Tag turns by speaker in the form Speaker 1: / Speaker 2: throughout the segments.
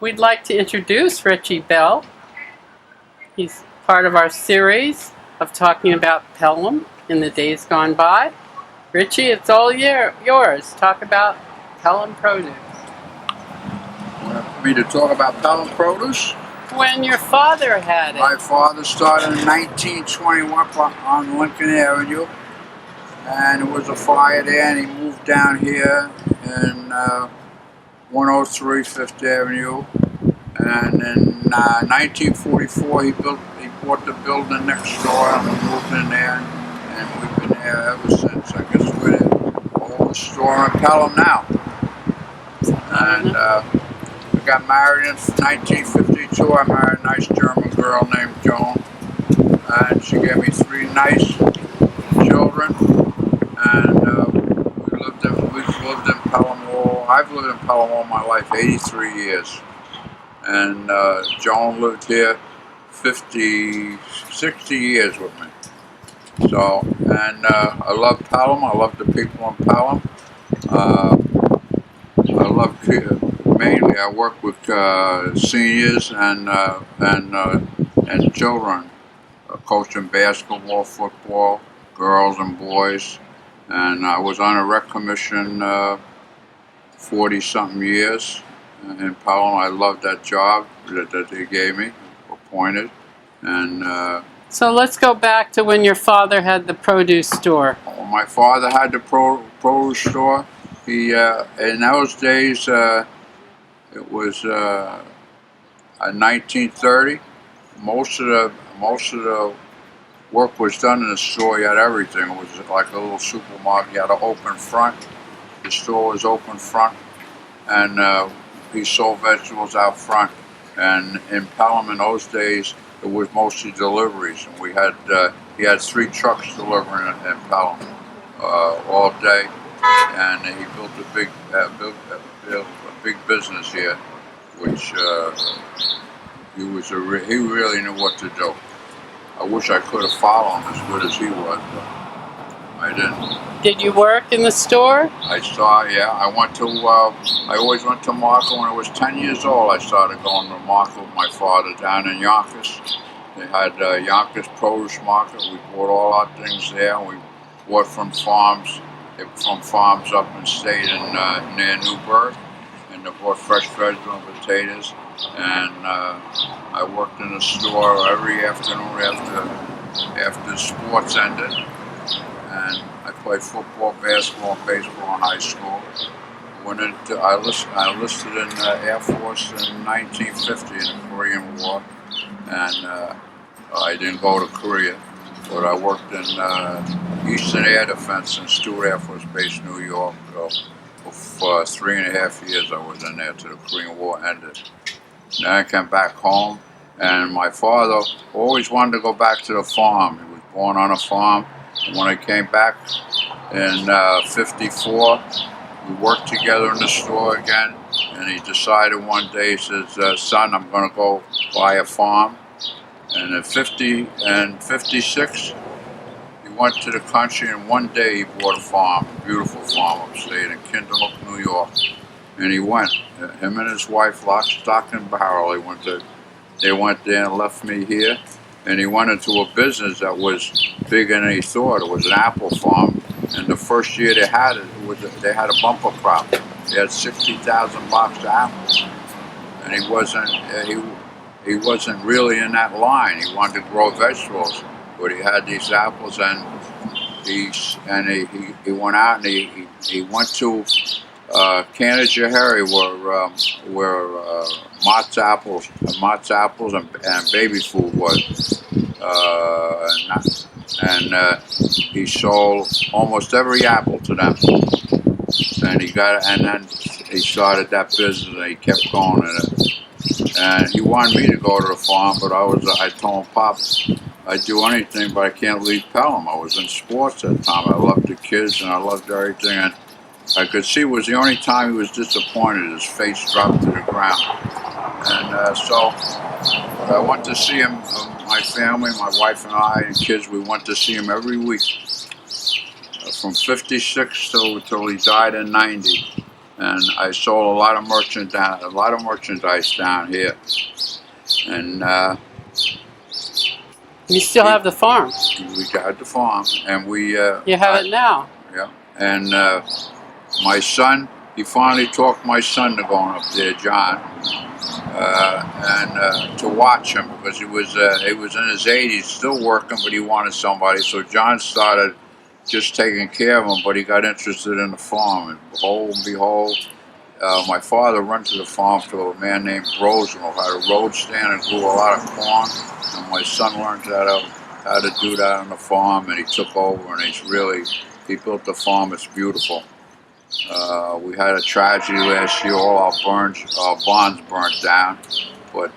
Speaker 1: We'd like to introduce Richie Bell. He's part of our series of talking about Pelham in the days gone by. Richie, it's all yours. Talk about Pelham produce.
Speaker 2: Want me to talk about Pelham produce?
Speaker 1: When your father had it.
Speaker 2: My father started in 1921 on Lincoln Avenue, and there was a fire there, and he moved down here in 103 Fifth Avenue. And in 1944, he bought the building next door, and we moved in there, and we've been there ever since. I guess we're the oldest store in Pelham now. And we got married in 1952. I married a nice German girl named Joan, and she gave me 3 nice children. And we've lived in Pelham I've lived in Pelham all my life, 83 years. And Joan lived here 60 years with me. So, and I love Pelham. I love the people in Pelham. I love mainly. I work with seniors and children, coaching basketball, football, girls and boys. And I was on a rec commission 40-something years in Pelham. I loved that job that they gave me, appointed. And
Speaker 1: So let's go back to when your father had the produce store.
Speaker 2: my father had the produce store. He in those days it was 1930. Most of the work was done in the store. You had everything. It was like a little supermarket. You had an open front. The store was open front, and he sold vegetables out front. And in Pelham in those days, it was mostly deliveries. And we had he had 3 trucks delivering in Pelham all day, and he built a big business here, which he really knew what to do. I wish I could have followed him as good as he was, but I didn't.
Speaker 1: Did you work in the store?
Speaker 2: I always went to market. When I was 10 years old, I started going to market with my father down in Yonkers. They had Yonkers Produce Market. We bought all our things there. We bought from farms up in state and near Newburgh. And they bought fresh vegetables and potatoes. And I worked in the store every afternoon after sports ended. And I played football, basketball, and baseball in high school. I enlisted in the Air Force in 1950 in the Korean War, and I didn't go to Korea, but I worked in Eastern Air Defense in Stewart Air Force Base, New York. So for 3.5 years I was in there till the Korean War ended. Then I came back home, and my father always wanted to go back to the farm. He was born on a farm. When I came back in 54, we worked together in the store again, and he decided one day, he says, son, I'm going to go buy a farm. And in 56, he went to the country, and one day he bought a farm, a beautiful farm upstate in Kinderhook, New York. And he went, him and his wife, lock, stock, and barrel, they went there and left me here. And he went into a business that was bigger than he thought. It was an apple farm, and the first year they had it, they had a bumper crop. They had 60,000 boxes of apples, and he wasn't really in that line. He wanted to grow vegetables, but he had these apples, and he went out and he went to Canada, where Mott's apples and baby food was, and he sold almost every apple to them. And then he started that business, and he kept going in it. And he wanted me to go to the farm, but I told him, Pop, I'd do anything, but I can't leave Pelham. I was in sports at the time. I loved the kids, and I loved everything. And I could see it was the only time he was disappointed. His face dropped to the ground. And so I went to see him, my family, my wife and I and kids, we went to see him every week. From 56 till he died in 90. and I sold a lot of merchandise down here. And
Speaker 1: You still have the farm.
Speaker 2: we got the farm, and we
Speaker 1: You have it now.
Speaker 2: yeah. And my son, he finally talked my son to going up there, John, and to watch him, because he was in his 80s, still working, but he wanted somebody. So John started just taking care of him, but he got interested in the farm, and behold, my father rented the farm to a man named Rosenthal, had a road stand and grew a lot of corn, and my son learned how to do that on the farm, and he took over, and he built the farm. It's beautiful. We had a tragedy last year. All our bonds burnt down, but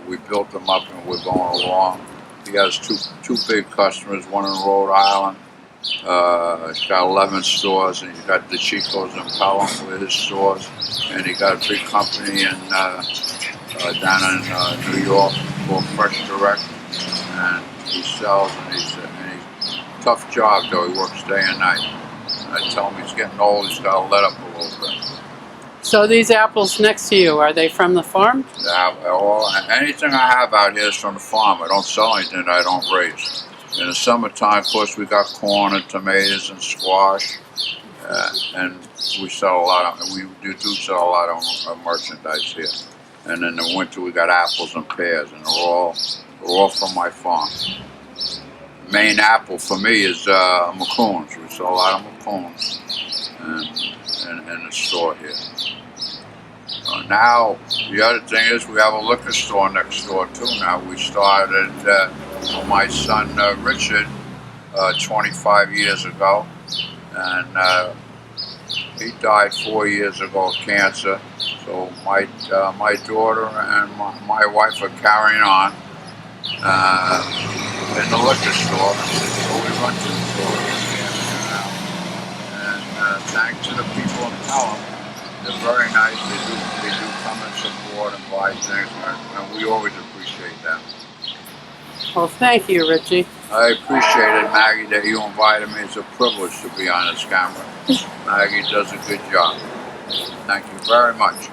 Speaker 2: we built them up, and we're going along. He has two big customers, one in Rhode Island. He's got 11 stores, and he's got the Chicos in Pelham with his stores, and he got a big company down in New York called Fresh Direct, and he sells, and he's tough job though. He works day and night. I tell him he's getting old, he's got to let up a little bit.
Speaker 1: So these apples next to you, are they from the farm?
Speaker 2: Anything I have out here is from the farm. I don't sell anything that I don't raise. In the summertime, of course, we got corn and tomatoes and squash, and we sell a lot of. We do sell a lot of merchandise here. And in the winter, we got apples and pears, and they're all from my farm. The main apple for me is macoons. We sell a lot of macoons in the store here. Now, the other thing is we have a liquor store next door too. Now we started for my son Richard 25 years ago, and he died 4 years ago of cancer. So my daughter and my wife are carrying on in the liquor store. So we run to the store now, and thanks to the people in Pelham. They're very nice. They do come and support and buy things, and we always appreciate that.
Speaker 1: Well, thank you, Richie.
Speaker 2: I appreciate it, Maggie, that you invited me. It's a privilege to be on this camera. Maggie does a good job. Thank you very much.